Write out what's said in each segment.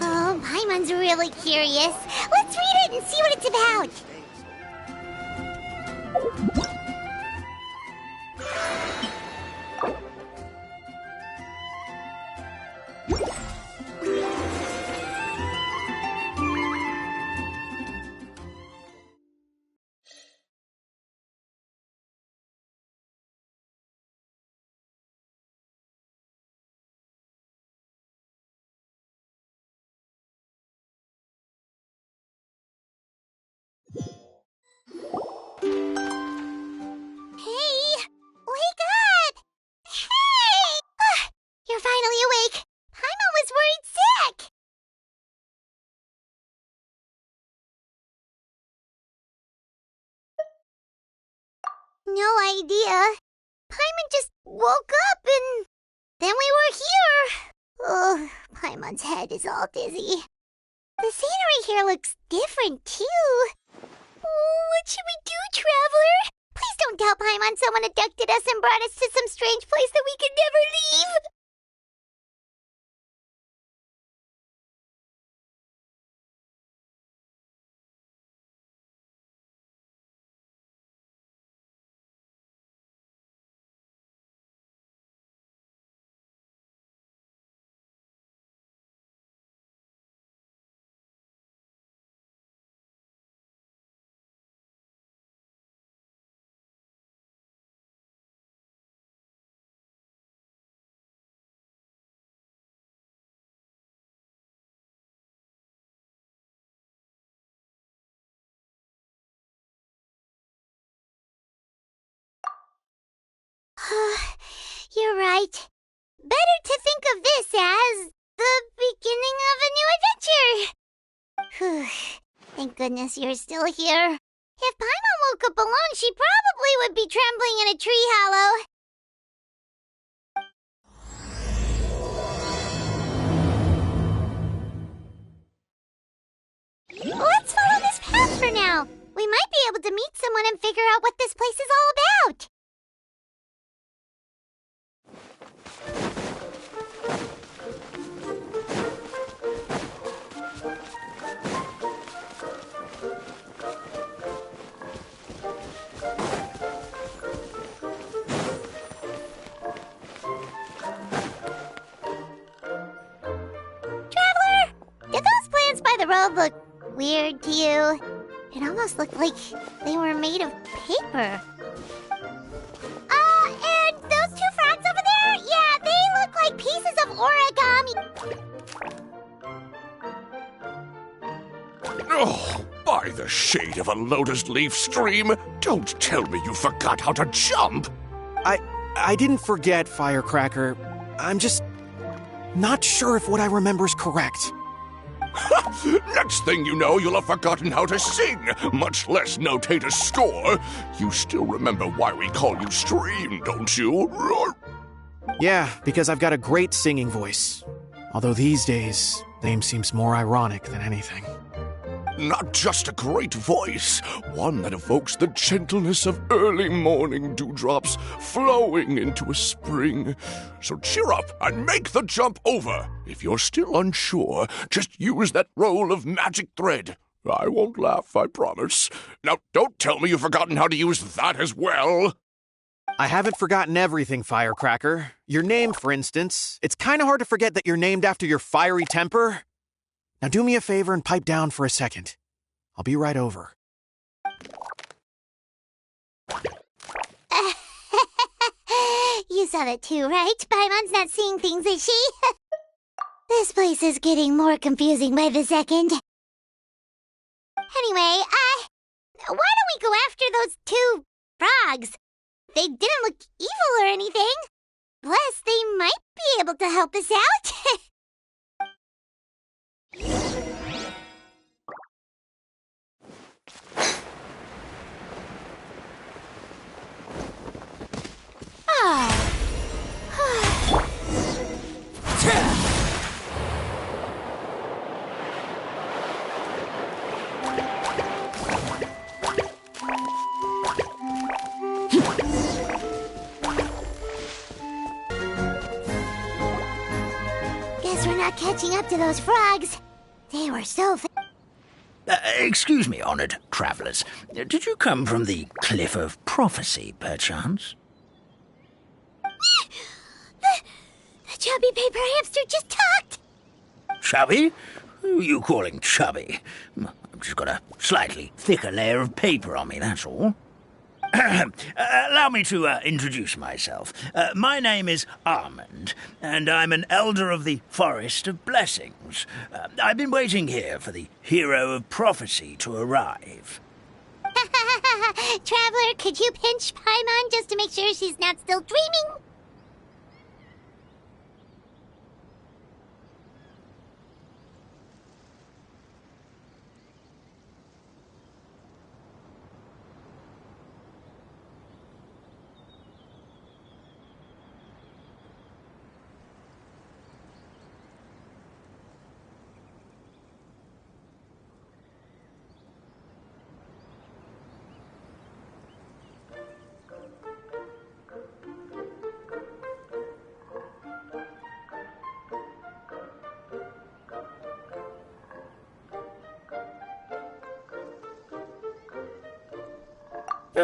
Oh, Paimon's really curious. Let's read it and see what it's about. You're finally awake! Paimon was worried sick! No idea. Paimon just woke up and then we were here. Oh, Paimon's head is all dizzy. The scenery here looks different too. Oh, what should we do, Traveler? Please don't tell Paimon someone abducted us and brought us to some strange place that we could never leave. You're right. Better to think of this as the beginning of a new adventure. Thank goodness you're still here. If Paimon woke up alone, she probably would be trembling in a tree hollow. Let's follow this path for now. We might be able to meet someone and figure out what this place is all about. Traveler, did those plants by the road look weird to you? It almost looked like they were made of paper. And those two frogs over there? Yeah, they look like pieces of origami. Oh, by the shade of a lotus leaf stream, don't tell me you forgot how to jump. I didn't forget, Firecracker. I'm just not sure if what I remember is correct. Next thing you know, you'll have forgotten how to sing, much less notate a score. You still remember why we call you Stream, don't you? Yeah, because I've got a great singing voice. Although these days, name seems more ironic than anything. Not just a great voice, one that evokes the gentleness of early morning dewdrops flowing into a spring. So cheer up and make the jump over. If you're still unsure, just use that roll of magic thread. I won't laugh, I promise. Now, don't tell me you've forgotten how to use that as well. I haven't forgotten everything, Firecracker. Your name, for instance. It's kind of hard to forget that you're named after your fiery temper. Now do me a favor and pipe down for a second. I'll be right over. You saw that too, right? Paimon's not seeing things, is she? This place is getting more confusing by the second. Anyway, why don't we go after those two frogs? They didn't look evil or anything. Plus, they might be able to help us out. Guess for not catching up to those frogs. They were so Excuse me, honored travelers. Did you come from the Cliff of Prophecy, perchance? The chubby paper hamster just talked! Chubby? Who are you calling chubby? I've just got a slightly thicker layer of paper on me, that's all. Allow me to introduce myself. My name is Almond, and I'm an elder of the Forest of Blessings. I've been waiting here for the hero of prophecy to arrive. Traveler, could you pinch Paimon just to make sure she's not still dreaming?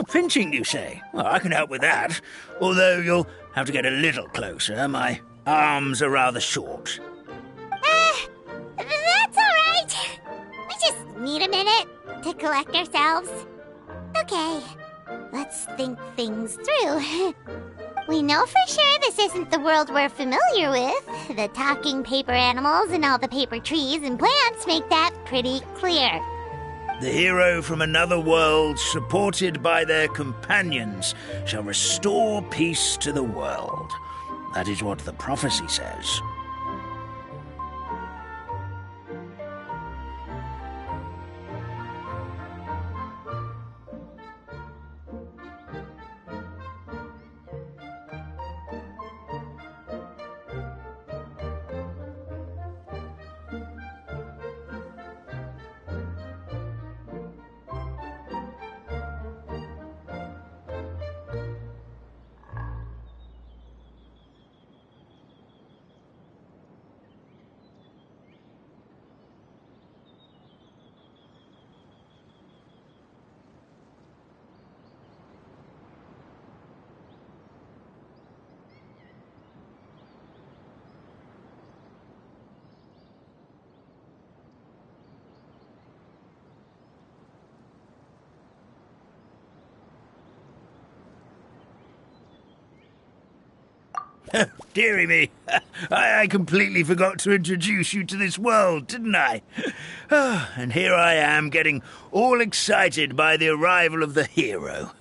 Pinching, you say? Well, I can help with that. Although you'll have to get a little closer. My arms are rather short. That's all right. We just need a minute to collect ourselves. Okay, let's think things through. We know for sure this isn't the world we're familiar with. The talking paper animals and all the paper trees and plants make that pretty clear. The hero from another world, supported by their companions, shall restore peace to the world. That is what the prophecy says. Dearie me, I completely forgot to introduce you to this world, didn't I? And here I am, getting all excited by the arrival of the hero.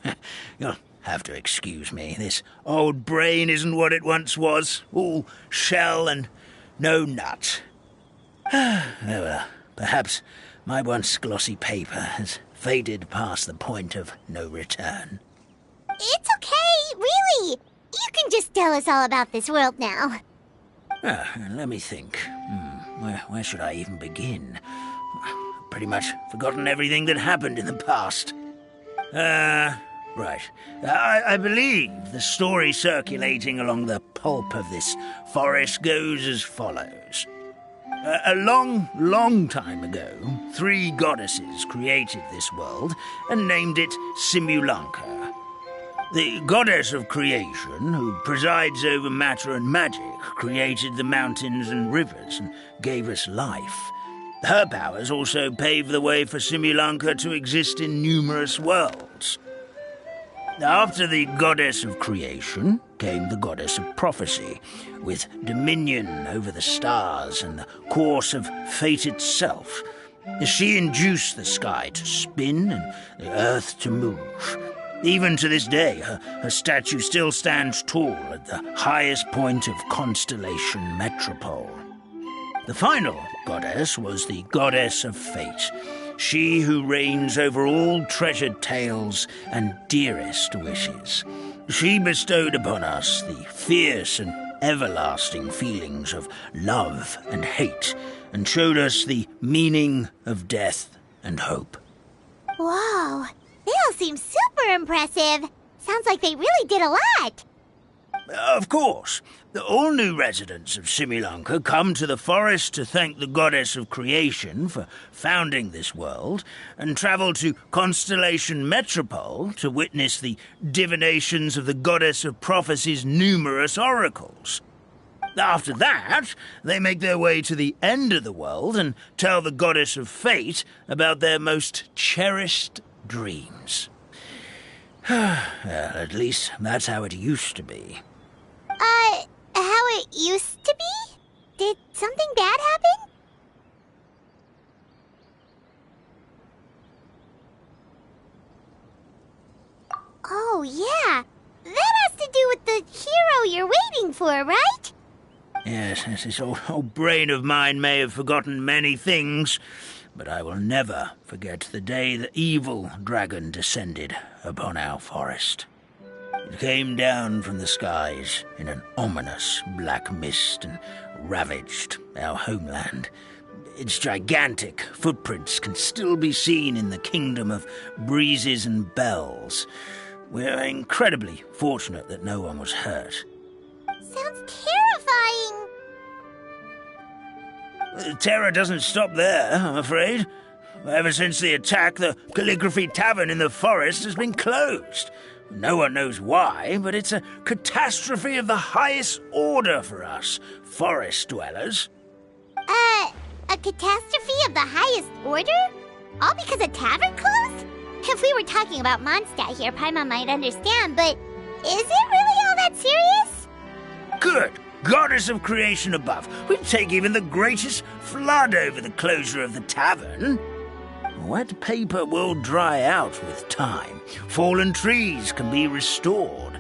You'll have to excuse me. This old brain isn't what it once was, all shell and no nut. Oh well, perhaps my once glossy paper has faded past the point of no return. It's okay, really. You can just tell us all about this world now. Let me think. Where should I even begin? Pretty much forgotten everything that happened in the past. Right. I believe the story circulating along the pulp of this forest goes as follows. A long, long time ago, 3 goddesses created this world and named it Simulanka. The goddess of creation, who presides over matter and magic, created the mountains and rivers and gave us life. Her powers also paved the way for Simulanka to exist in numerous worlds. After the goddess of creation came the goddess of prophecy, with dominion over the stars and the course of fate itself. She induced the sky to spin and the earth to move. Even to this day, her statue still stands tall at the highest point of Constellation Metropole. The final goddess was the goddess of fate, she who reigns over all treasured tales and dearest wishes. She bestowed upon us the fierce and everlasting feelings of love and hate, and showed us the meaning of death and hope. Whoa, they all seem super impressive. Sounds like they really did a lot. Of course. All new residents of Simulunka come to the forest to thank the goddess of creation for founding this world, and travel to Constellation Metropole to witness the divinations of the goddess of prophecy's numerous oracles. After that, they make their way to the end of the world and tell the goddess of fate about their most cherished dreams. Well, at least that's how it used to be. How it used to be? Did something bad happen? Oh, yeah. That has to do with the hero you're waiting for, right? Yes, this old brain of mine may have forgotten many things, but I will never forget the day the evil dragon descended upon our forest. It came down from the skies in an ominous black mist and ravaged our homeland. Its gigantic footprints can still be seen in the kingdom of breezes and bells. We're incredibly fortunate that no one was hurt. Sounds terrifying. The terror doesn't stop there, I'm afraid. Ever since the attack, the Calligraphy Tavern in the forest has been closed. No one knows why, but it's a catastrophe of the highest order for us, forest dwellers. A catastrophe of the highest order? All because a tavern closed? If we were talking about Mondstadt here, Paimon might understand, but is it really all that serious? Good. Goddess of creation above. We'd take even the greatest flood over the closure of the tavern. Wet paper will dry out with time. Fallen trees can be restored.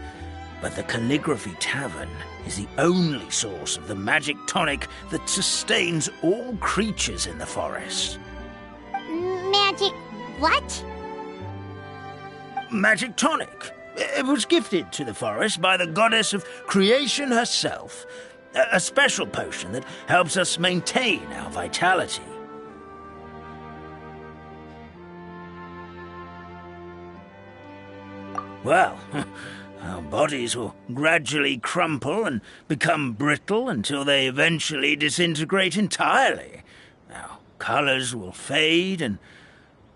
But the Calligraphy Tavern is the only source of the magic tonic that sustains all creatures in the forest. Magic what? Magic tonic. It was gifted to the forest by the goddess of creation herself. A special potion that helps us maintain our vitality. Well, our bodies will gradually crumple and become brittle until they eventually disintegrate entirely. Our colors will fade and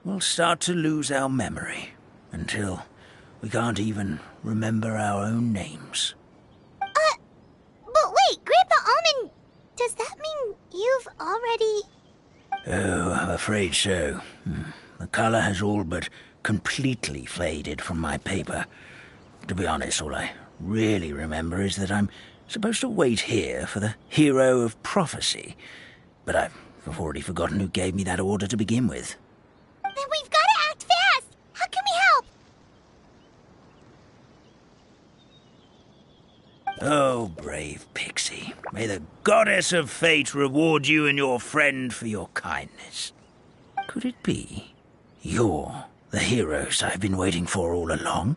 we'll start to lose our memory until we can't even remember our own names. But wait, Grandpa Almond, does that mean you've already... Oh, I'm afraid so. The color has all but completely faded from my paper. To be honest, all I really remember is that I'm supposed to wait here for the hero of prophecy. But I've already forgotten who gave me that order to begin with. Then we've got to act fast! How can we help? Oh, brave Pixie. May the goddess of fate reward you and your friend for your kindness. Could it be you're the heroes I've been waiting for all along?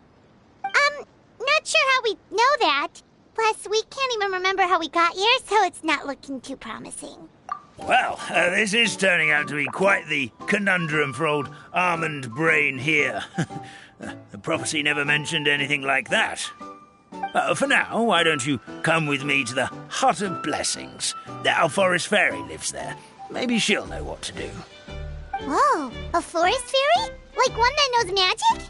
Not sure how we know that. Plus, we can't even remember how we got here, so it's not looking too promising. Well, this is turning out to be quite the conundrum for old Almond Brain here. The prophecy never mentioned anything like that. For now, why don't you come with me to the Hut of Blessings? Our forest fairy lives there. Maybe she'll know what to do. Whoa, a forest fairy? Like one that knows magic?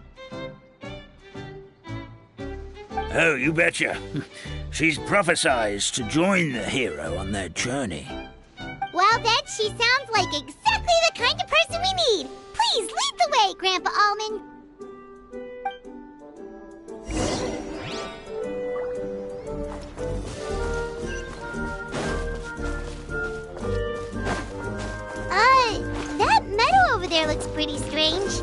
Oh, you betcha. She's prophesized to join the hero on their journey. Well, then she sounds like exactly the kind of person we need. Please lead the way, Grandpa Almond. That meadow over there looks pretty strange.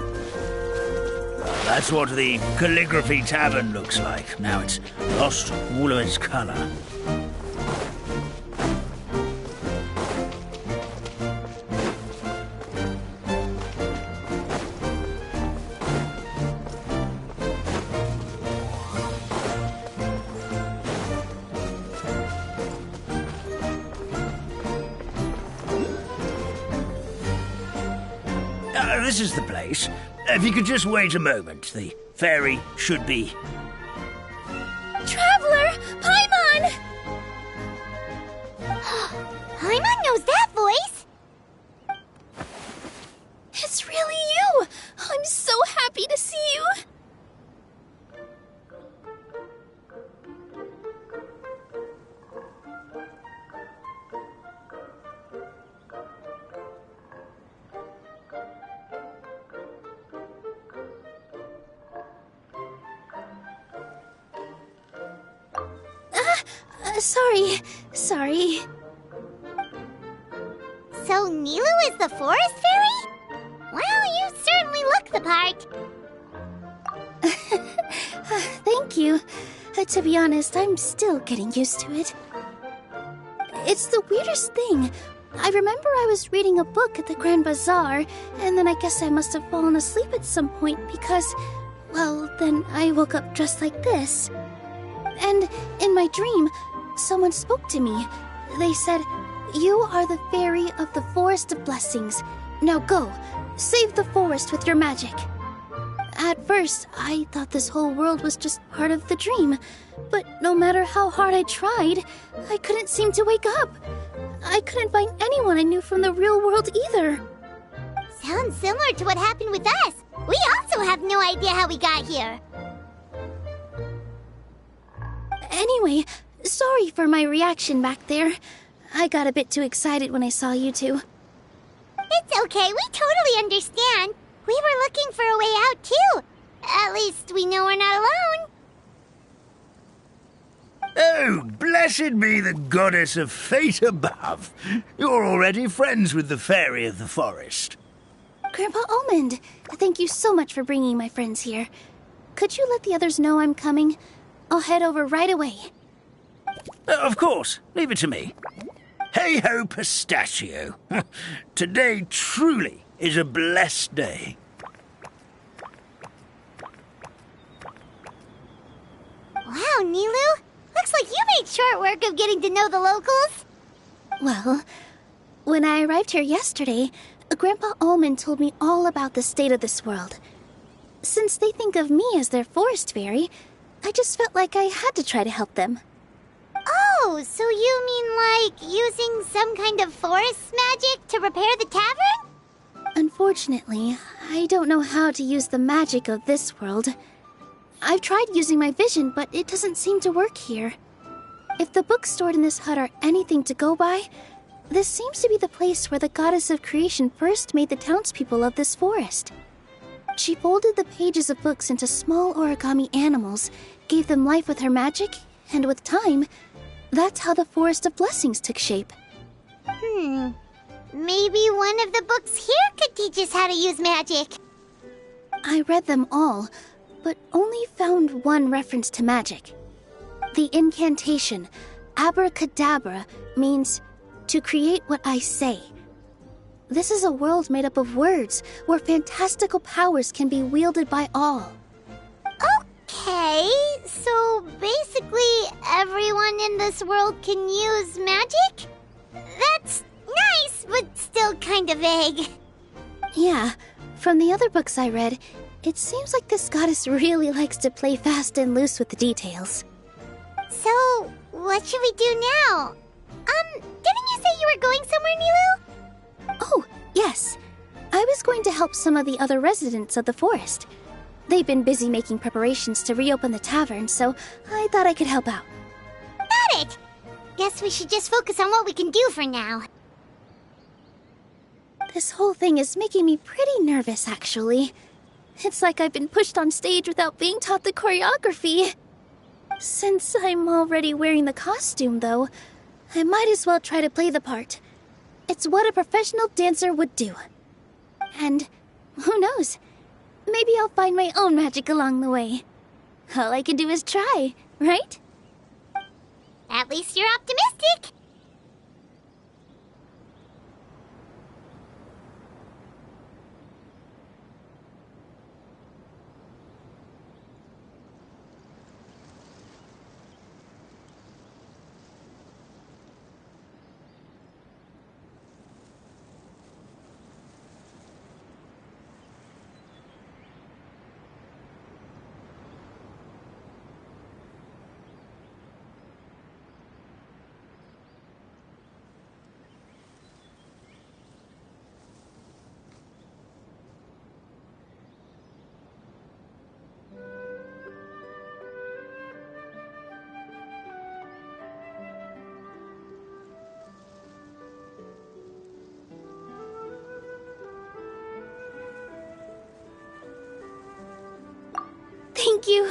That's what the Calligraphy Tavern looks like. Now it's lost all of its color. This is the place. If you could just wait a moment, the fairy should be... Traveler! Sorry. So Nilu is the forest fairy? Well, you certainly look the part. Thank you. To be honest, I'm still getting used to it. It's the weirdest thing. I remember I was reading a book at the Grand Bazaar, and then I guess I must have fallen asleep at some point because, well, then I woke up just like this. And in my dream, someone spoke to me. They said, "You are the fairy of the Forest of Blessings. Now go, save the forest with your magic." At first, I thought this whole world was just part of the dream, but no matter how hard I tried, I couldn't seem to wake up. I couldn't find anyone I knew from the real world either. Sounds similar to what happened with us. We also have no idea how we got here. Anyway, sorry for my reaction back there. I got a bit too excited when I saw you two. It's okay, we totally understand. We were looking for a way out, too. At least we know we're not alone. Oh, blessed be the goddess of fate above. You're already friends with the fairy of the forest. Grandpa Almond, thank you so much for bringing my friends here. Could you let the others know I'm coming? I'll head over right away. Of course. Leave it to me. Hey-ho, pistachio. Today truly is a blessed day. Wow, Nilu. Looks like you made short work of getting to know the locals. Well, when I arrived here yesterday, Grandpa Almond told me all about the state of this world. Since they think of me as their forest fairy, I just felt like I had to try to help them. Oh, so you mean like using some kind of forest magic to repair the tavern? Unfortunately, I don't know how to use the magic of this world. I've tried using my vision, but it doesn't seem to work here. If the books stored in this hut are anything to go by, this seems to be the place where the goddess of creation first made the townspeople of this forest. She folded the pages of books into small origami animals, gave them life with her magic, and with time, that's how the Forest of Blessings took shape. Maybe one of the books here could teach us how to use magic. I read them all, but only found one reference to magic. The incantation, abracadabra, means to create what I say. This is a world made up of words, where fantastical powers can be wielded by all. Okay, so basically everyone in this world can use magic? That's nice, but still kind of vague. Yeah, from the other books I read, it seems like this goddess really likes to play fast and loose with the details. So, what should we do now? Didn't you say you were going somewhere, Nilu? Oh, yes. I was going to help some of the other residents of the forest. They've been busy making preparations to reopen the tavern, so I thought I could help out. Got it! Guess we should just focus on what we can do for now. This whole thing is making me pretty nervous, actually. It's like I've been pushed on stage without being taught the choreography. Since I'm already wearing the costume, though, I might as well try to play the part. It's what a professional dancer would do. And who knows? Maybe I'll find my own magic along the way. All I can do is try, right? At least you're optimistic. Thank you.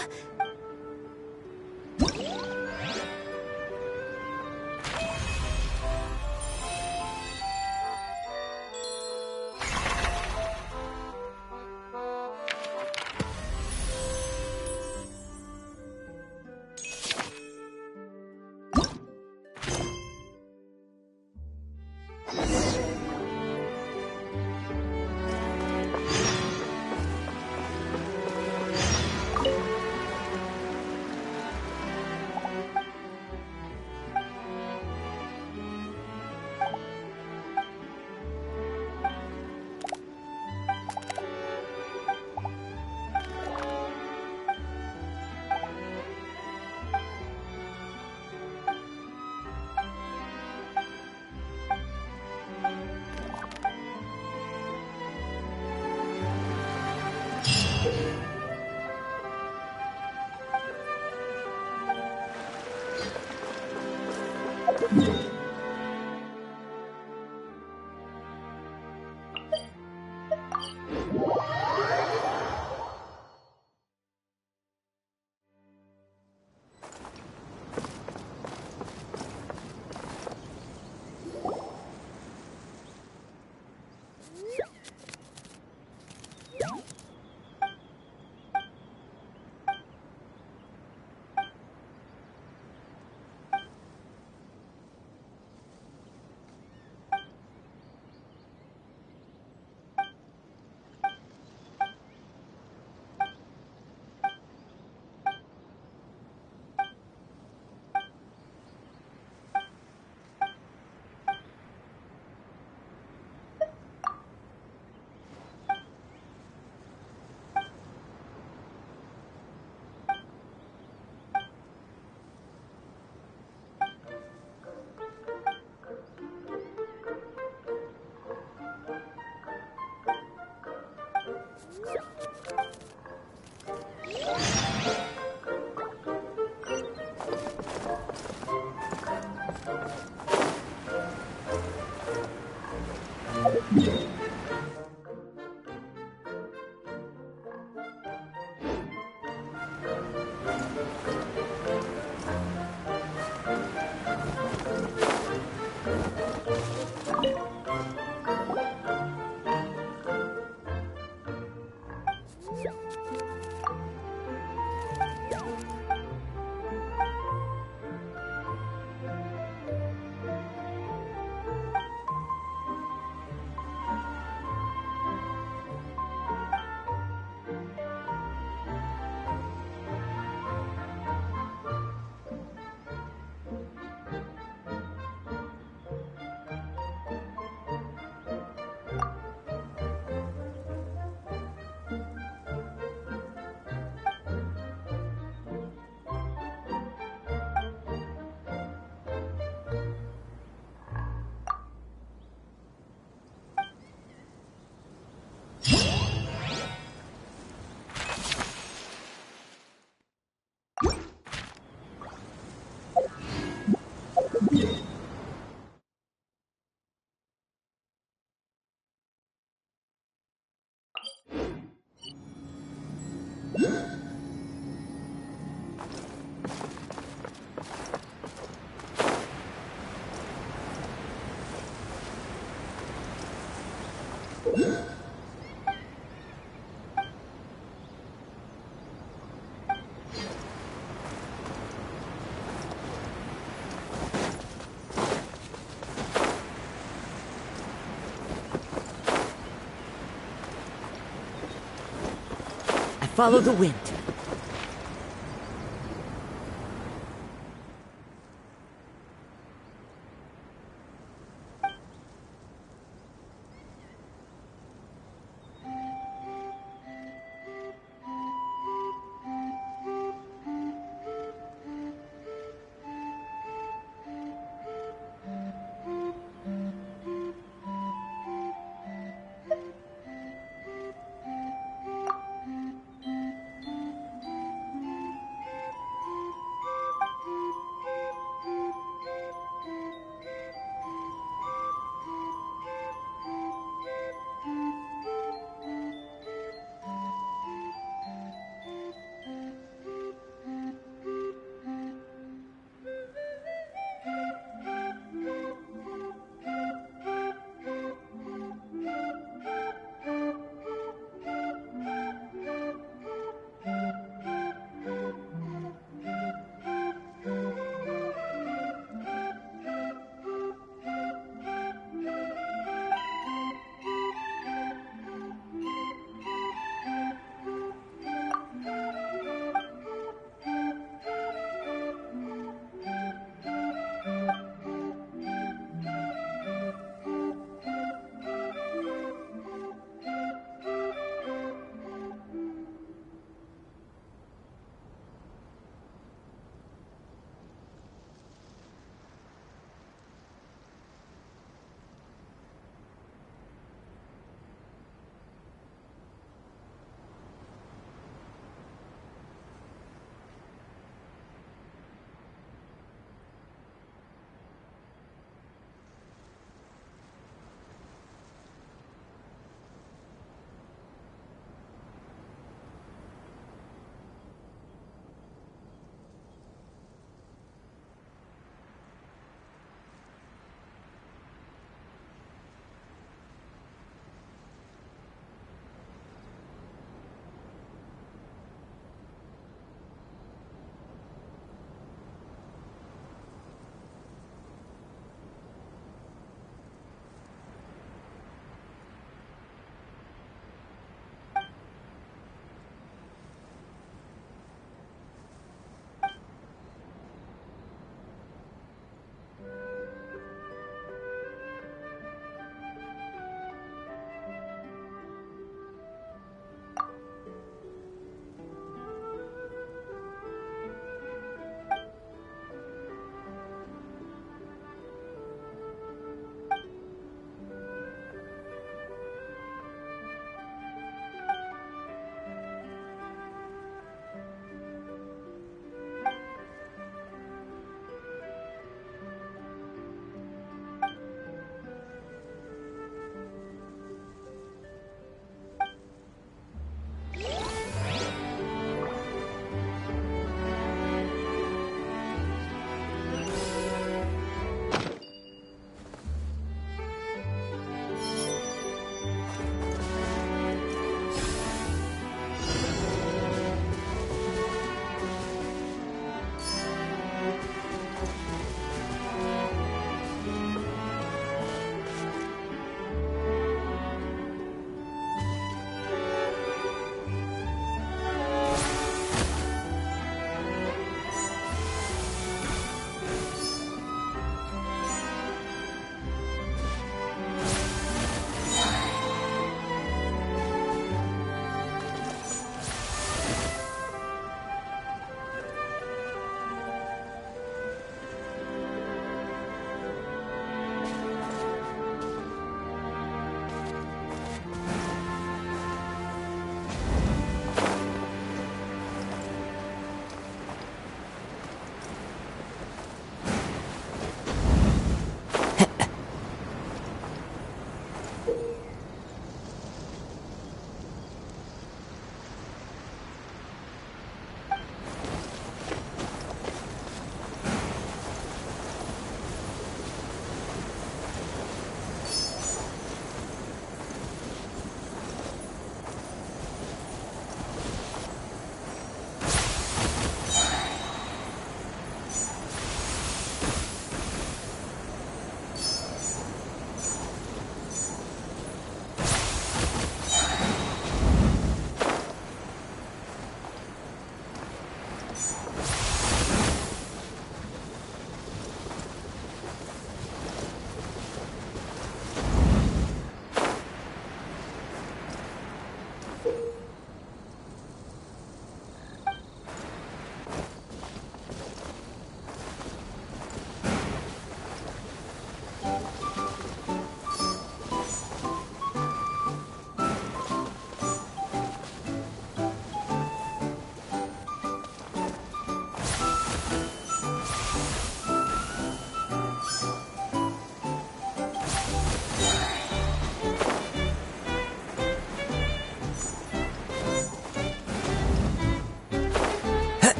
Follow the wind.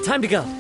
Time to go.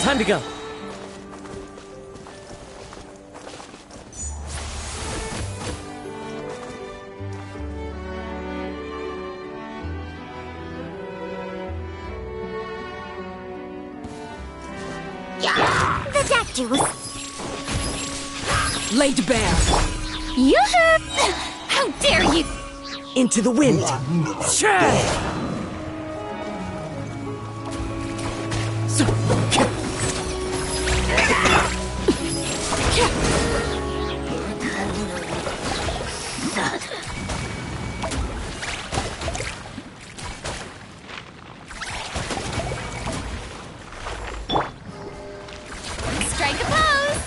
Time to go. The doctor was Laid bare. Yoo-hoo! How dare you! Into the wind. Strike a pose!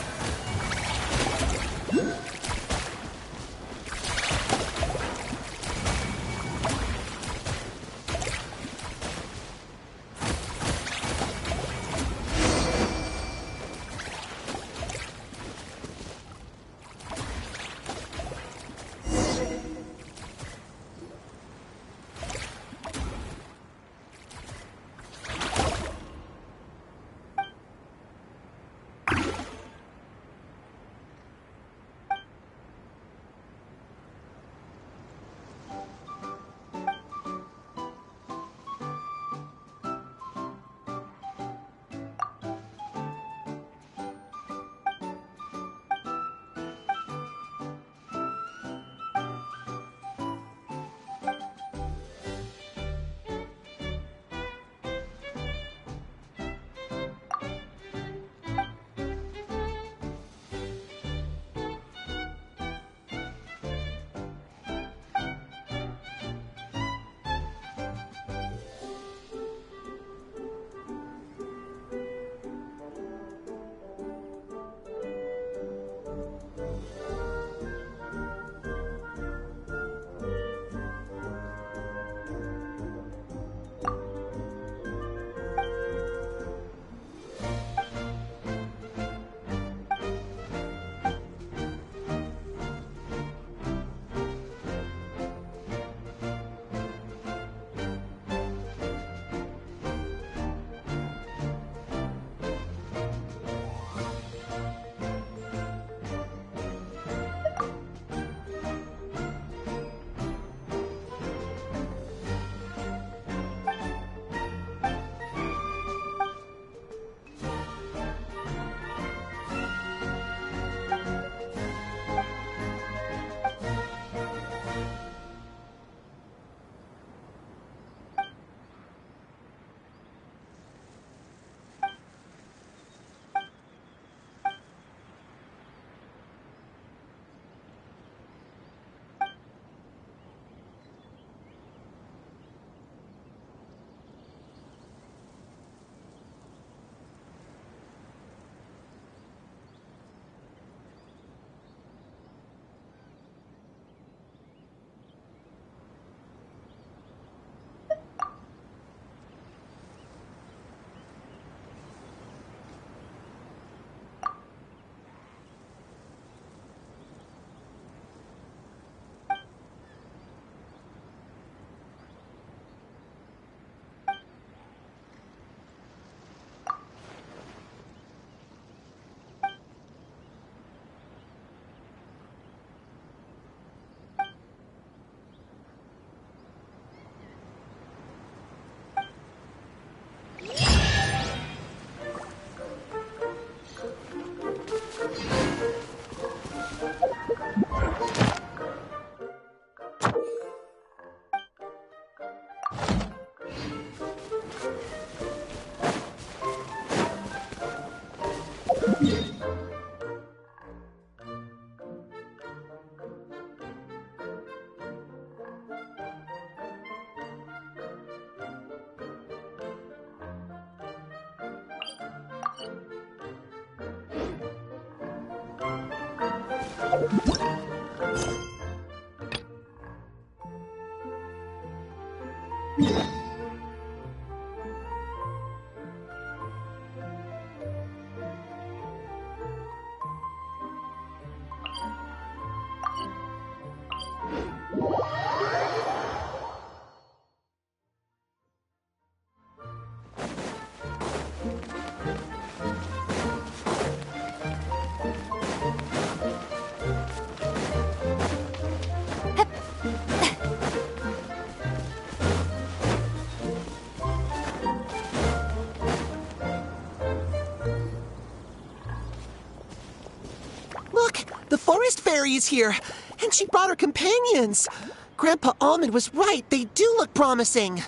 Look, the forest fairy is here, and she brought her companions. Grandpa Almond was right. They do look promising.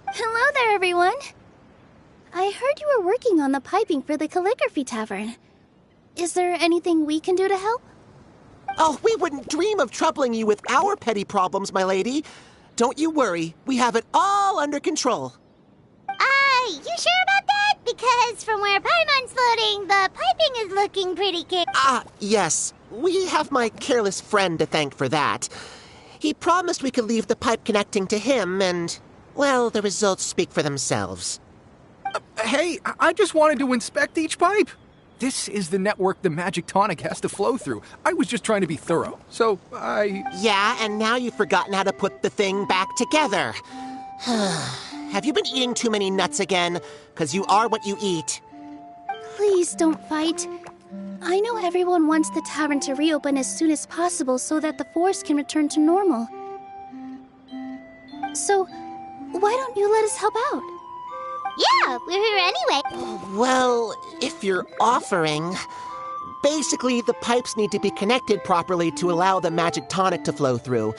Hello there, everyone. I heard you were working on the piping for the calligraphy tavern. Is there anything we can do to help? Oh, we wouldn't dream of troubling you with our petty problems, my lady. Don't you worry. We have it all under control. You sure about that? Because from where Paimon's floating, the piping is looking pretty Yes. We have my careless friend to thank for that. He promised we could leave the pipe connecting to him, and, well, the results speak for themselves. Hey, I just wanted to inspect each pipe. This is the network the magic tonic has to flow through. I was just trying to be thorough, so Yeah, and now you've forgotten how to put the thing back together. Have you been eating too many nuts again? 'Cause you are what you eat. Please don't fight. I know everyone wants the tavern to reopen as soon as possible so that the forest can return to normal. So, why don't you let us help out? Yeah, we're here anyway. Well, if you're offering... Basically, the pipes need to be connected properly to allow the magic tonic to flow through.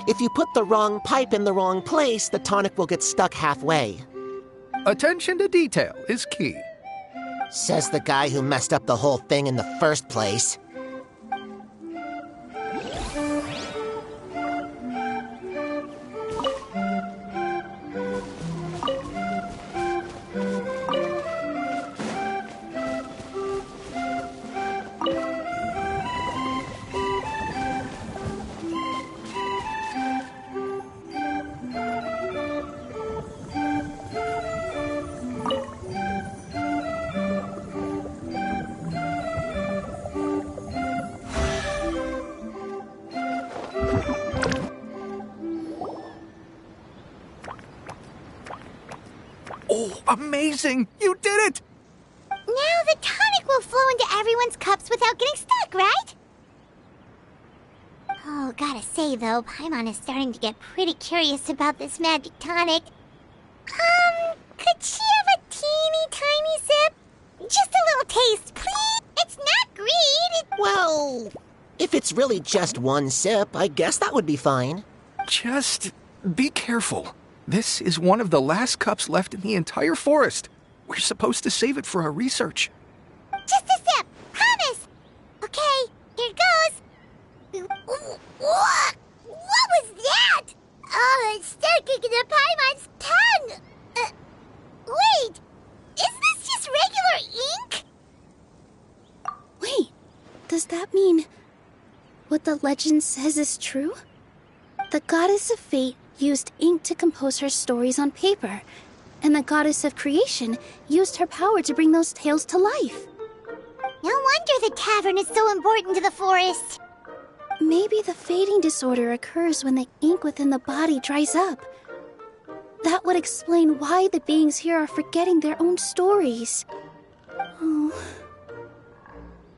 If you put the wrong pipe in the wrong place, the tonic will get stuck halfway. attention to detail is key. Says the guy who messed up the whole thing in the first place. Oh, amazing! You did it! Now the tonic will flow into everyone's cups without getting stuck, right? Oh, gotta say though, Paimon is starting to get pretty curious about this magic tonic. Could she have a teeny tiny sip? Just a little taste, please? It's not greed. Well, if it's really just one sip, I guess that would be fine. Just be careful. This is one of the last cups left in the entire forest. We're supposed to save it for our research. Just a sip, promise. Okay, here it goes. What was that? Oh, it's sticking to Paimon's tongue. Wait, is this just regular ink? Wait, does that mean what the legend says is true? The goddess of fate used ink to compose her stories on paper, and the goddess of creation used her power to bring those tales to life. No wonder the tavern is so important to the forest. Maybe the fading disorder occurs when the ink within the body dries up. That would explain why the beings here are forgetting their own stories. Oh.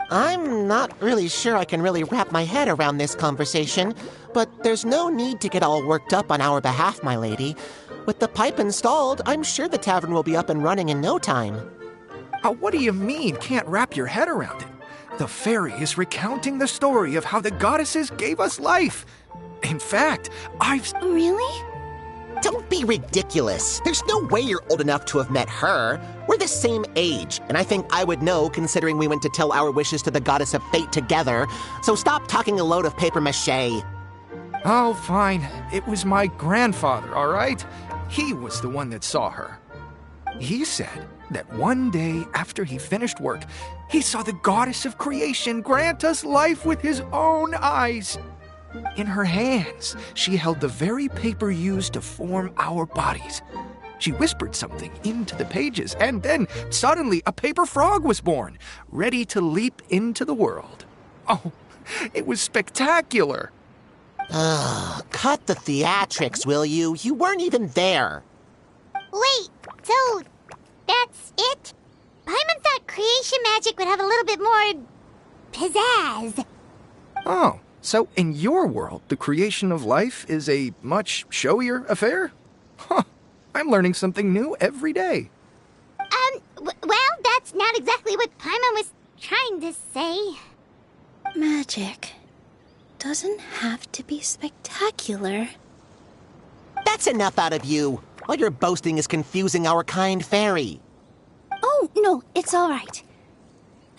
I'm not really sure I can really wrap my head around this conversation, but there's no need to get all worked up on our behalf, my lady. With the pipe installed, I'm sure the tavern will be up and running in no time. What do you mean, can't wrap your head around it? The fairy is recounting the story of how the goddesses gave us life. In fact, Really? Don't be ridiculous. There's no way you're old enough to have met her. We're the same age, and I think I would know considering we went to tell our wishes to the goddess of fate together. So stop talking a load of papier-mâché. Oh, fine. It was my grandfather, all right? He was the one that saw her. He said that one day after he finished work, he saw the goddess of creation grant us life with his own eyes. In her hands, she held the very paper used to form our bodies. She whispered something into the pages, and then suddenly a paper frog was born, ready to leap into the world. Oh, it was spectacular. Cut the theatrics, will you? You weren't even there. Wait, so that's it? Paimon thought creation magic would have a little bit more pizzazz. Oh, so in your world, the creation of life is a much showier affair? Huh, I'm learning something new every day. Well, that's not exactly what Paimon was trying to say. Magic doesn't have to be spectacular. That's enough out of you. All your boasting is confusing our kind fairy. Oh, no, it's all right.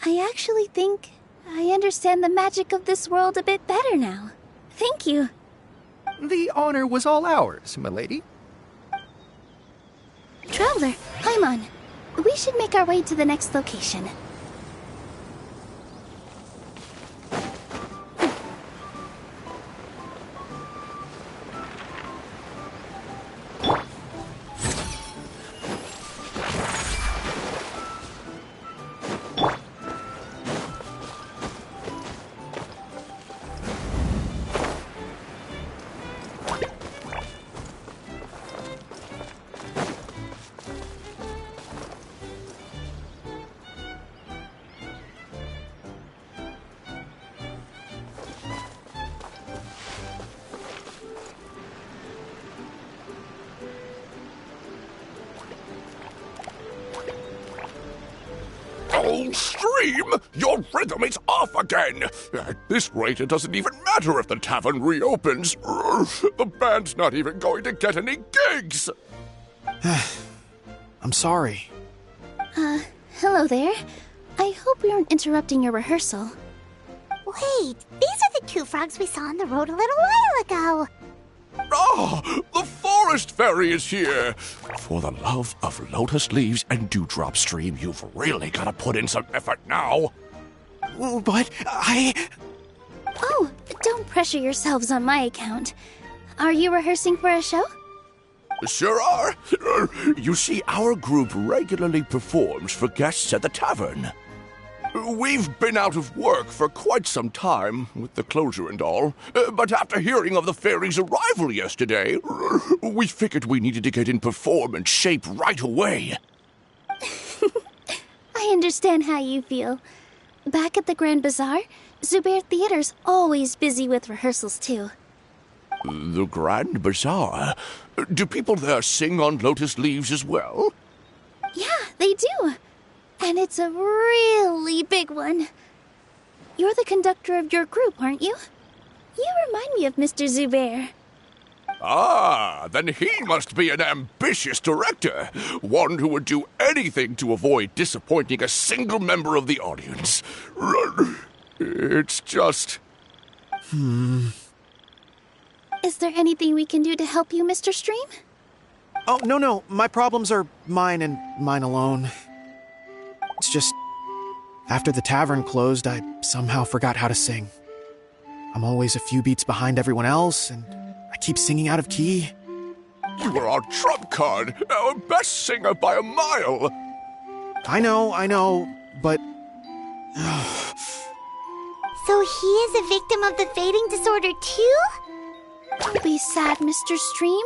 I actually think I understand the magic of this world a bit better now. Thank you. The honor was all ours, milady. Traveler, Paimon, we should make our way to the next location. Oh, Stream! Your rhythm is off again! At this rate, it doesn't even matter if the tavern reopens. The band's not even going to get any gigs! I'm sorry. Hello there. I hope we aren't interrupting your rehearsal. Wait, these are the two frogs we saw on the road a little while ago. Ah, the forest fairy is here! For the love of lotus leaves and dewdrop, Stream, you've really got to put in some effort now. But Oh, don't pressure yourselves on my account. Are you rehearsing for a show? Sure are. You see, our group regularly performs for guests at the tavern. We've been out of work for quite some time, with the closure and all, but after hearing of the fairy's arrival yesterday, we figured we needed to get in performance shape right away. I understand how you feel. Back at the Grand Bazaar, Zubair Theater's always busy with rehearsals too. The Grand Bazaar? Do people there sing on lotus leaves as well? Yeah, they do. And it's a really big one. You're the conductor of your group, aren't you? You remind me of Mr. Zubair. Ah, then he must be an ambitious director. One who would do anything to avoid disappointing a single member of the audience. It's just... Is there anything we can do to help you, Mr. Stream? Oh, no. My problems are mine and mine alone. It's just, after the tavern closed, I somehow forgot how to sing. I'm always a few beats behind everyone else, and I keep singing out of key. You were our trump card, our best singer by a mile. I know, but... So he is a victim of the fading disorder too? Don't be sad, Mr. Stream.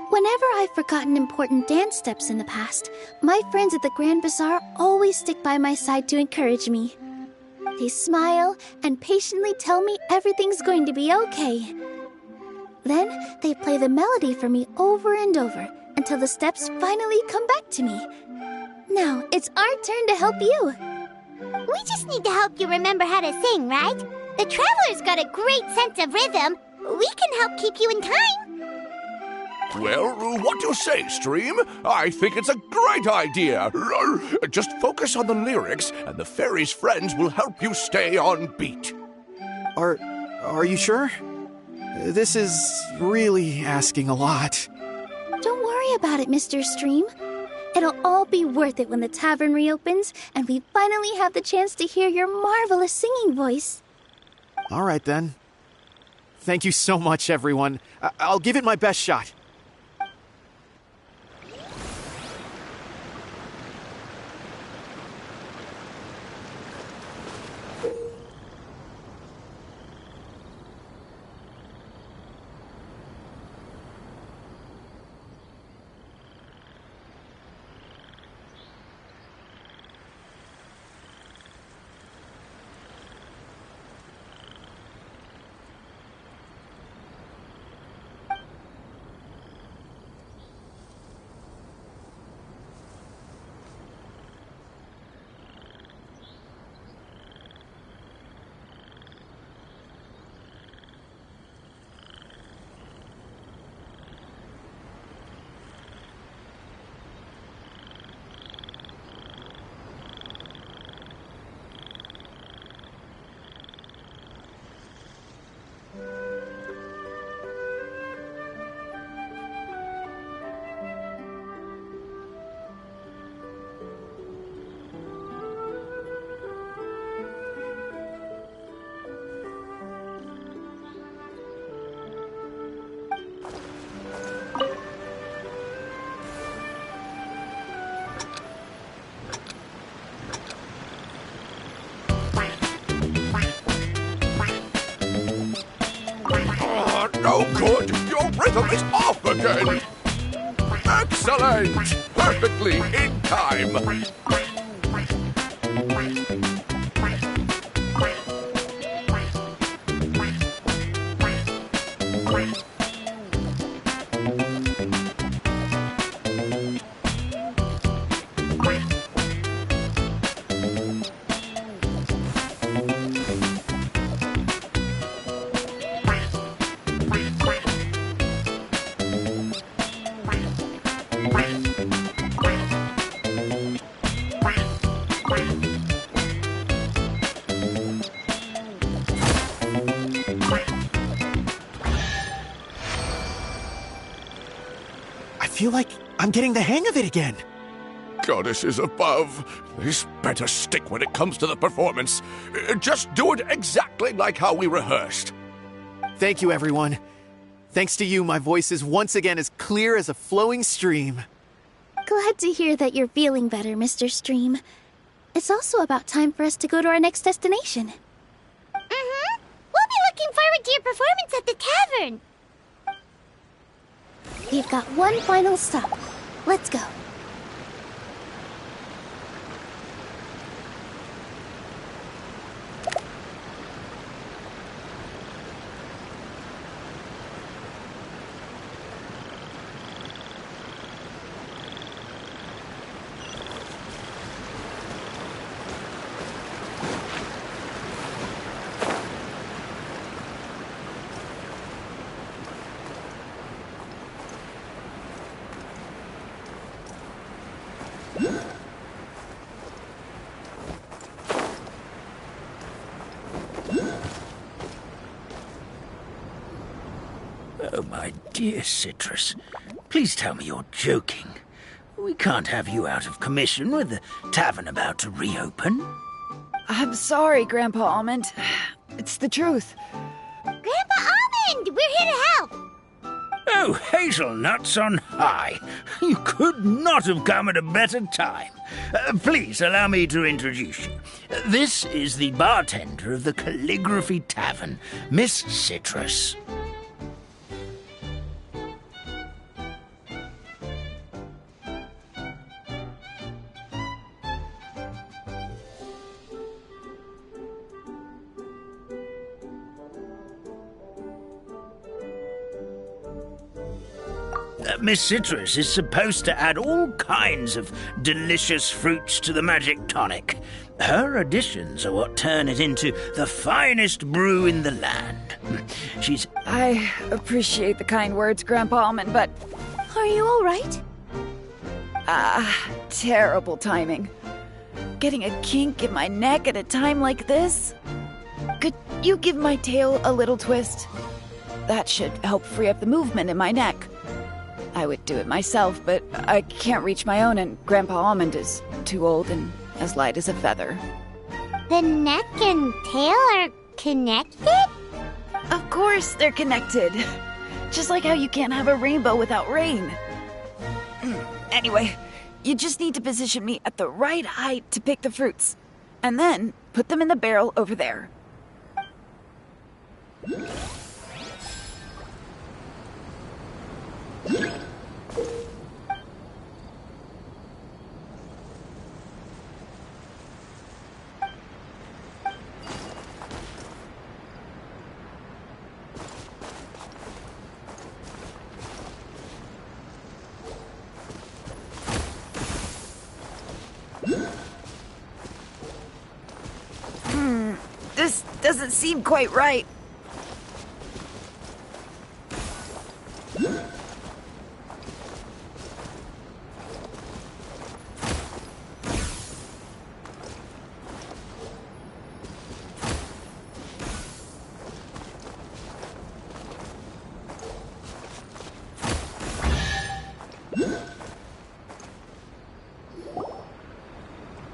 Whenever I've forgotten important dance steps in the past, my friends at the Grand Bazaar always stick by my side to encourage me. They smile and patiently tell me everything's going to be okay. Then they play the melody for me over and over until the steps finally come back to me. Now it's our turn to help you. We just need to help you remember how to sing, right? The Traveler's got a great sense of rhythm. We can help keep you in time. Well, what do you say, Stream? I think it's a great idea. Just focus on the lyrics, and the fairy's friends will help you stay on beat. Are you sure? This is really asking a lot. Don't worry about it, Mr. Stream. It'll all be worth it when the tavern reopens and we finally have the chance to hear your marvelous singing voice. All right, then. Thank you so much, everyone. I'll give it my best shot. No good! Your rhythm is off again! Excellent! Perfectly in time! I feel like I'm getting the hang of it again. Goddesses above, this better stick when it comes to the performance. Just do it exactly like how we rehearsed. Thank you, everyone. Thanks to you, my voice is once again as clear as a flowing stream. Glad to hear that you're feeling better, Mr. Stream. It's also about time for us to go to our next destination. Mm-hmm. We'll be looking forward to your performance at the tavern. We've got one final stop. Let's go. Oh, my dear Citrus, please tell me you're joking. We can't have you out of commission with the tavern about to reopen. I'm sorry, Grandpa Almond. It's the truth. Grandpa Almond, we're here to help. Oh, hazelnuts on high. You could not have come at a better time. Please allow me to introduce you. This is the bartender of the Calligraphy Tavern, Miss Citrus. Miss Citrus is supposed to add all kinds of delicious fruits to the magic tonic. Her additions are what turn it into the finest brew in the land. I appreciate the kind words, Grandpa Almond, but... Are you all right? Terrible timing. Getting a kink in my neck at a time like this? Could you give my tail a little twist? That should help free up the movement in my neck. I would do it myself, but I can't reach my own, and Grandpa Almond is too old and as light as a feather. The neck and tail are connected? Of course they're connected. Just like how you can't have a rainbow without rain. Anyway, you just need to position me at the right height to pick the fruits. And then put them in the barrel over there. This doesn't seem quite right.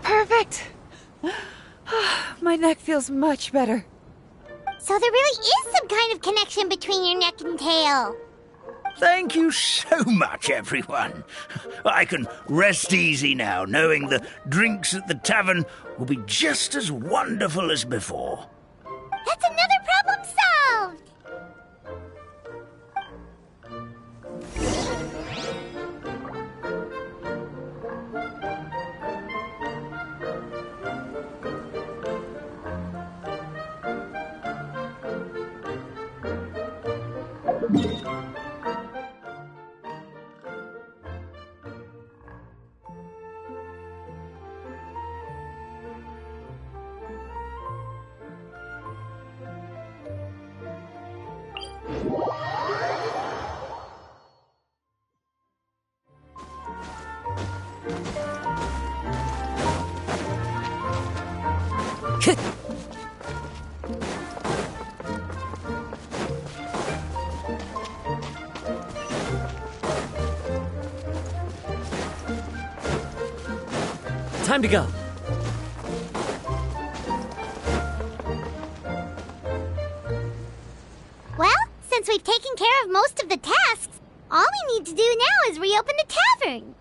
Perfect! My neck feels much better. So there really is some kind of connection between your neck and tail. Thank you so much, everyone. I can rest easy now, knowing the drinks at the tavern will be just as wonderful as before. That's another problem solved! Time to go. Well, since we've taken care of most of the tasks, all we need to do now is reopen the tavern.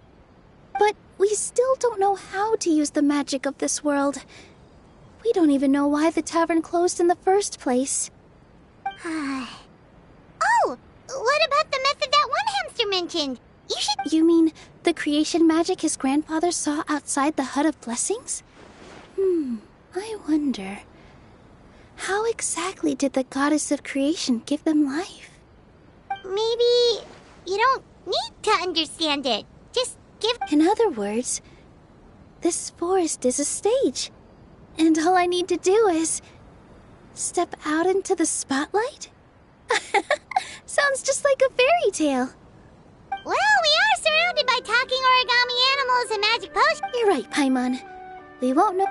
But we still don't know how to use the magic of this world. We don't even know why the tavern closed in the first place. Oh, what about the method that one hamster mentioned? You should... You mean the creation magic his grandfather saw outside the Hut of Blessings? I wonder. How exactly did the goddess of creation give them life? Maybe you don't need to understand it. Just give... In other words, this forest is a stage. And all I need to do is... step out into the spotlight? Sounds just like a fairy tale. Well, we are surrounded by talking origami animals and magic potions. You're right, Paimon. We won't know...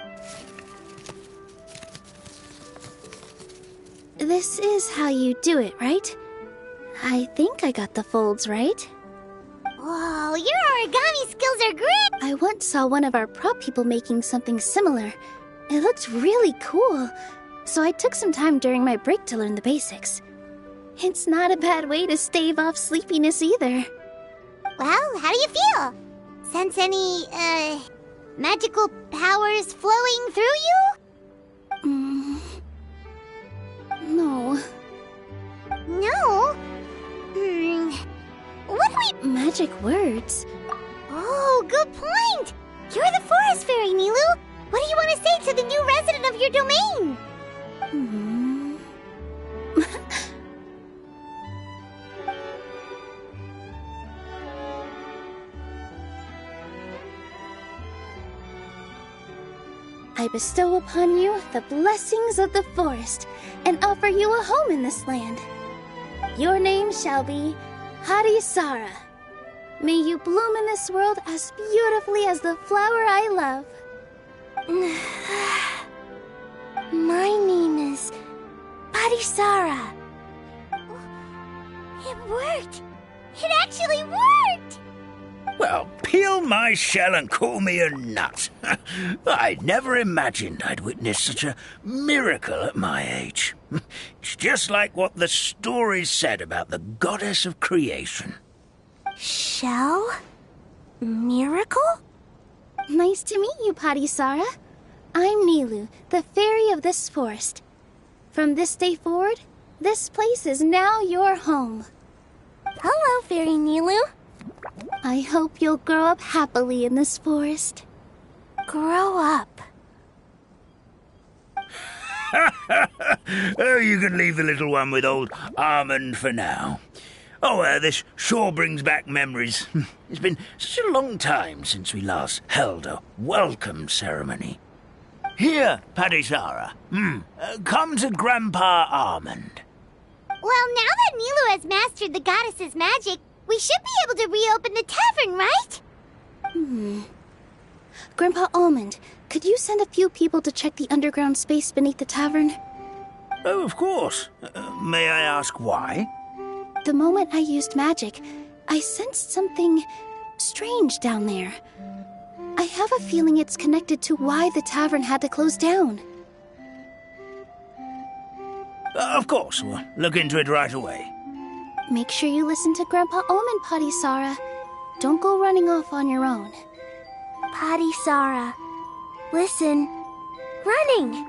This is how you do it, right? I think I got the folds right. Whoa, your origami skills are great! I once saw one of our prop people making something similar. It looked really cool, so I took some time during my break to learn the basics. It's not a bad way to stave off sleepiness either. Well, how do you feel? Sense any, magical powers flowing through you? No. No? What do we... Magic words? Oh, good point! You're the forest fairy, Nilu! What do you want to say to the new resident of your domain? I bestow upon you the blessings of the forest and offer you a home in this land. Your name shall be Harisara. May you bloom in this world as beautifully as the flower I love. My name is Harisara. It worked! It actually worked! Well, peel my shell and call me a nut. I'd never imagined I'd witness such a miracle at my age. It's just like what the stories said about the goddess of creation. Shell? Miracle? Nice to meet you, Patisara. I'm Nilu, the fairy of this forest. From this day forward, this place is now your home. Hello, Fairy Nilu. I hope you'll grow up happily in this forest. Grow up. Oh, you can leave the little one with old Almond for now. Oh, this sure brings back memories. It's been such a long time since we last held a welcome ceremony. Here, Patisara. Come to Grandpa Almond. Well, now that Nilu has mastered the goddess's magic, we should be able to reopen the tavern, right? Grandpa Almond, could you send a few people to check the underground space beneath the tavern? Oh, of course. May I ask why? The moment I used magic, I sensed something strange down there. I have a feeling it's connected to why the tavern had to close down. Of course, we'll look into it right away. Make sure you listen to Grandpa Almond, Patisara. Don't go running off on your own. Patisara, listen. Running!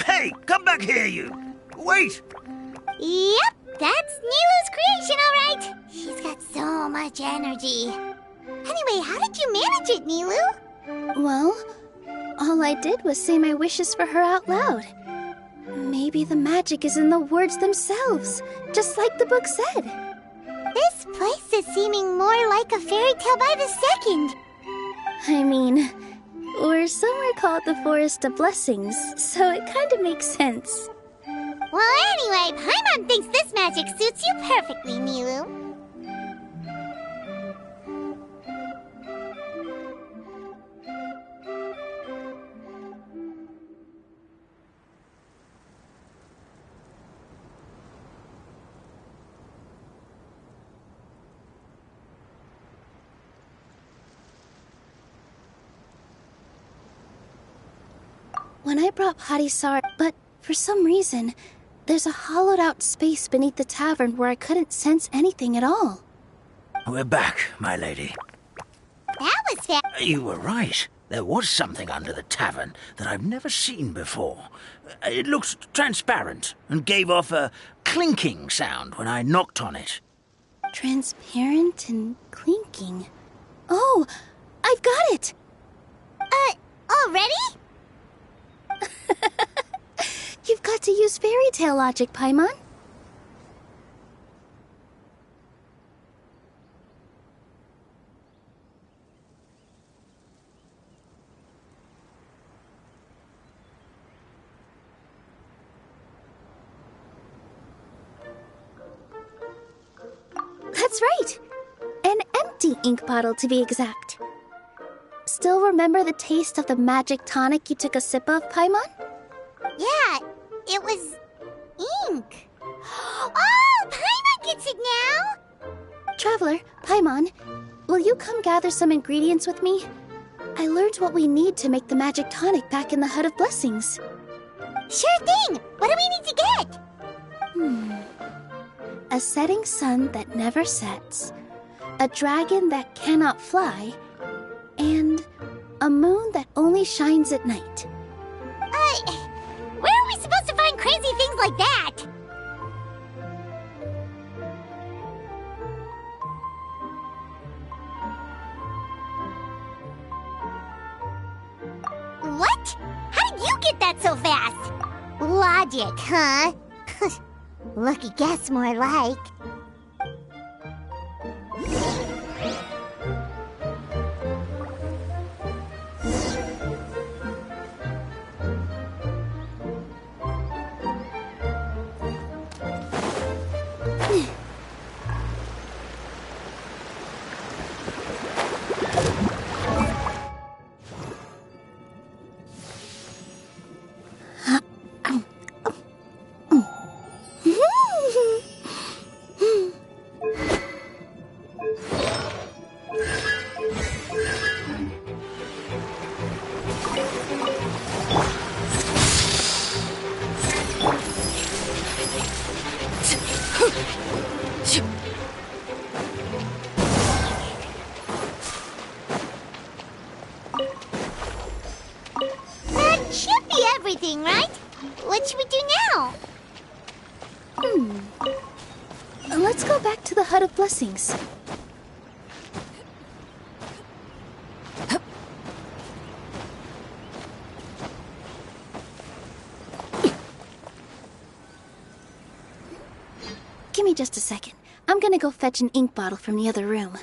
Hey, come back here, you! Wait! Yep, that's Nilu's creation, all right. She's got so much energy. Anyway, how did you manage it, Nilu? Well, all I did was say my wishes for her out loud. Maybe the magic is in the words themselves, just like the book said. This place is seeming more like a fairy tale by the second. I mean, or somewhere called the Forest of Blessings, so it kind of makes sense. Well, anyway, Paimon thinks this magic suits you perfectly, Nilu. When I brought Patisara, but for some reason, there's a hollowed-out space beneath the tavern where I couldn't sense anything at all. We're back, my lady. That was fast. You were right. There was something under the tavern that I've never seen before. It looked transparent and gave off a clinking sound when I knocked on it. Transparent and clinking. Oh, I've got it! Already? You've got to use fairy tale logic, Paimon. That's right! An empty ink bottle, to be exact. Still remember the taste of the magic tonic you took a sip of, Paimon? Yeah, it was ink. Oh, Paimon gets it now! Traveler, Paimon, will you come gather some ingredients with me? I learned what we need to make the magic tonic back in the Hut of Blessings. Sure thing! What do we need to get? A setting sun that never sets, a dragon that cannot fly, and a moon that only shines at night. Where are we supposed to find crazy things like that? What? How did you get that so fast? Logic, huh? Lucky guess, more like. everything, right? What should we do now? Let's go back to the Hut of Blessings. Give me just a second. I'm gonna go fetch an ink bottle from the other room.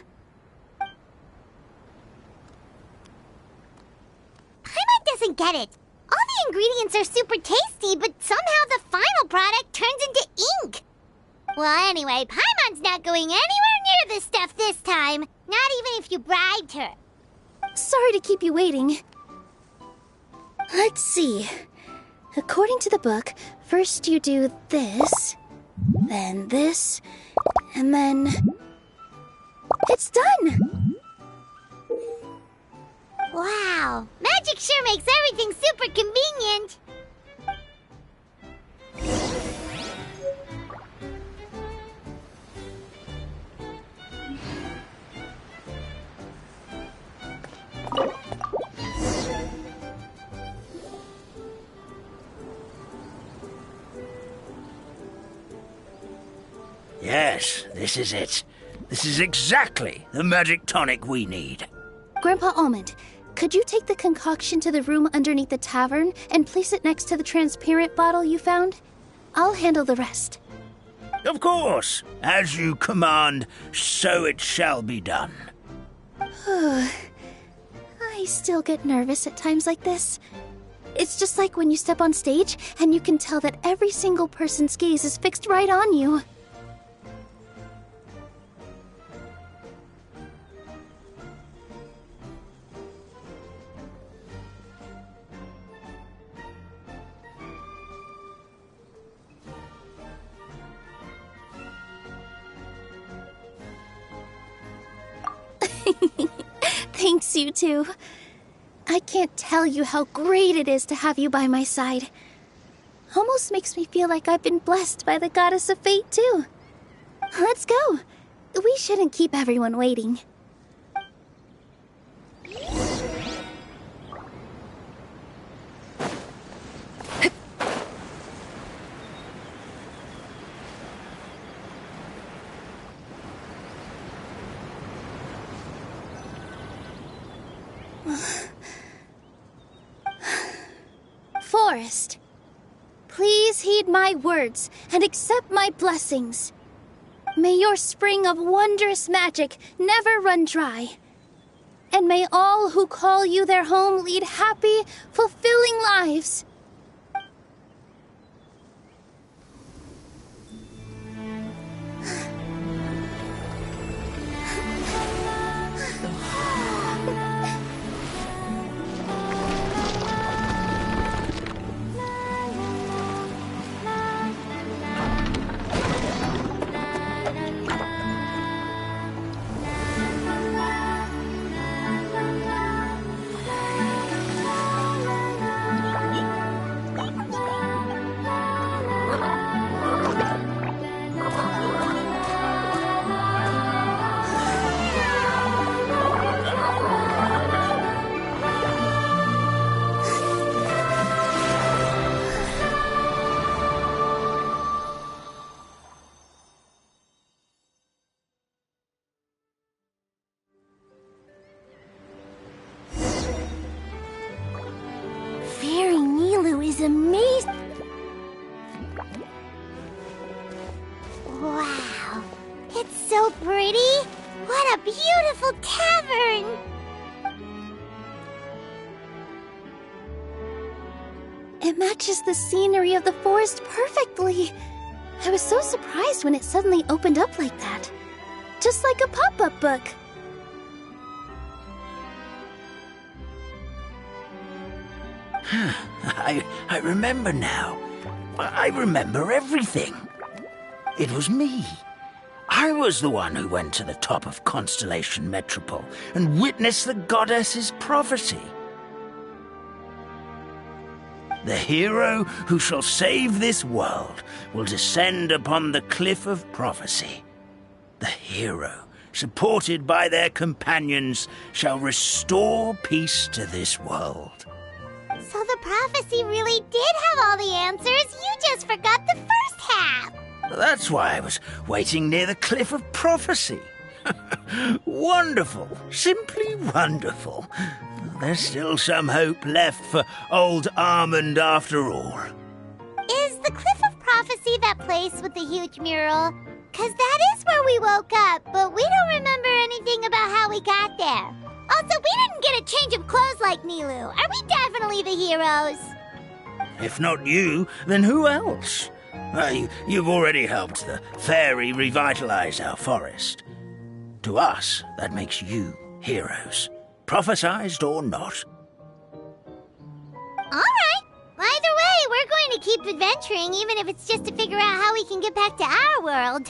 Paimon doesn't get it. All the ingredients are super tasty, but somehow the final product turns into ink. Well, anyway, Paimon's not going anywhere near this stuff this time. Not even if you bribed her. Sorry to keep you waiting. Let's see. According to the book, first you do this, then this, and then... It's done! Wow, magic sure makes everything super convenient. Yes, this is it. This is exactly the magic tonic we need. Grandpa Almond, could you take the concoction to the room underneath the tavern and place it next to the transparent bottle you found? I'll handle the rest. Of course. As you command, so it shall be done. I still get nervous at times like this. It's just like when you step on stage and you can tell that every single person's gaze is fixed right on you. Thanks, you two. I can't tell you how great it is to have you by my side. Almost makes me feel like I've been blessed by the goddess of fate, too. Let's go. We shouldn't keep everyone waiting. Forest, please heed my words and accept my blessings. May your spring of wondrous magic never run dry. And may all who call you their home lead happy, fulfilling lives. Is amazing. Wow, it's so pretty. What a beautiful tavern. It matches the scenery of the forest perfectly. I was so surprised when it suddenly opened up like that. Just like a pop-up book. I remember now. I remember everything. It was me. I was the one who went to the top of Constellation Metropole and witnessed the goddess's prophecy. The hero who shall save this world will descend upon the cliff of prophecy. The hero, supported by their companions, shall restore peace to this world. So the prophecy really did have all the answers. You just forgot the first half. That's why I was waiting near the Cliff of Prophecy. Wonderful. Simply wonderful. There's still some hope left for old Armand after all. Is the Cliff of Prophecy that place with the huge mural? 'Cause that is where we woke up, but we don't remember anything about how we got there. Also, we didn't get a change of clothes like Nilu. Are we definitely the heroes? If not you, then who else? You've already helped the fairy revitalize our forest. To us, that makes you heroes, prophesized or not. All right. Either way, we're going to keep adventuring, even if it's just to figure out how we can get back to our world.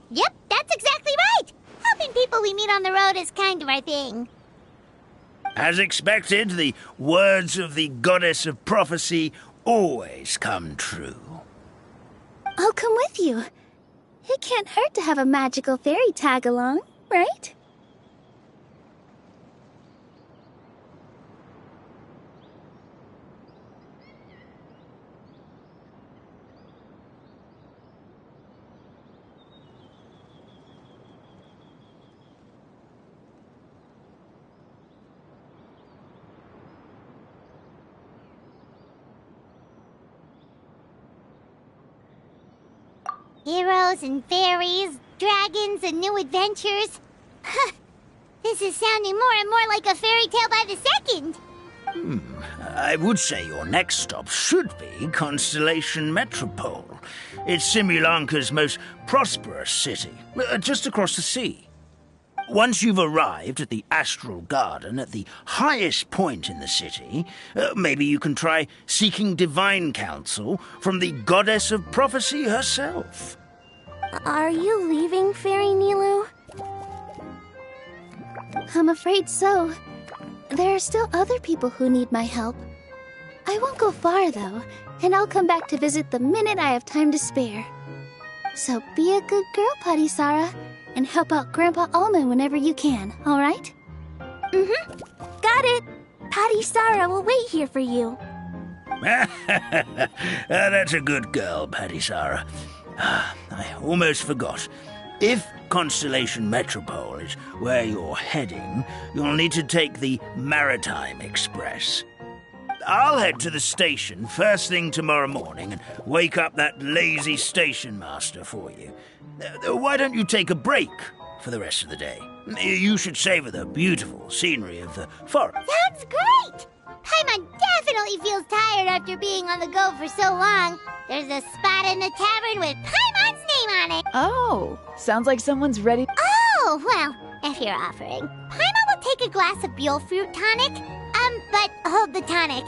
Yep, that's exactly right! Helping people we meet on the road is kind of our thing. As expected, the words of the goddess of prophecy always come true. I'll come with you. It can't hurt to have a magical fairy tag along, right? Heroes and fairies, dragons and new adventures. This is sounding more and more like a fairy tale by the second. I would say your next stop should be Constellation Metropole. It's Simulanka's most prosperous city, just across the sea. Once you've arrived at the Astral Garden at the highest point in the city, maybe you can try seeking divine counsel from the goddess of prophecy herself. Are you leaving, Fairy Nilu? I'm afraid so. There are still other people who need my help. I won't go far, though, and I'll come back to visit the minute I have time to spare. So be a good girl, Patisara, and help out Grandpa Almond whenever you can, all right? Mm-hmm. Got it. Patisara will wait here for you. That's a good girl, Patisara. I almost forgot. If Constellation Metropole is where you're heading, you'll need to take the Maritime Express. I'll head to the station first thing tomorrow morning and wake up that lazy station master for you. Why don't you take a break for the rest of the day? You should savor the beautiful scenery of the forest. Sounds great! Paimon definitely feels tired after being on the go for so long. There's a spot in the tavern with Paimon's name on it. Oh, sounds like someone's ready. Oh, well, if you're offering, Paimon will take a glass of Buell fruit tonic. But hold the tonic.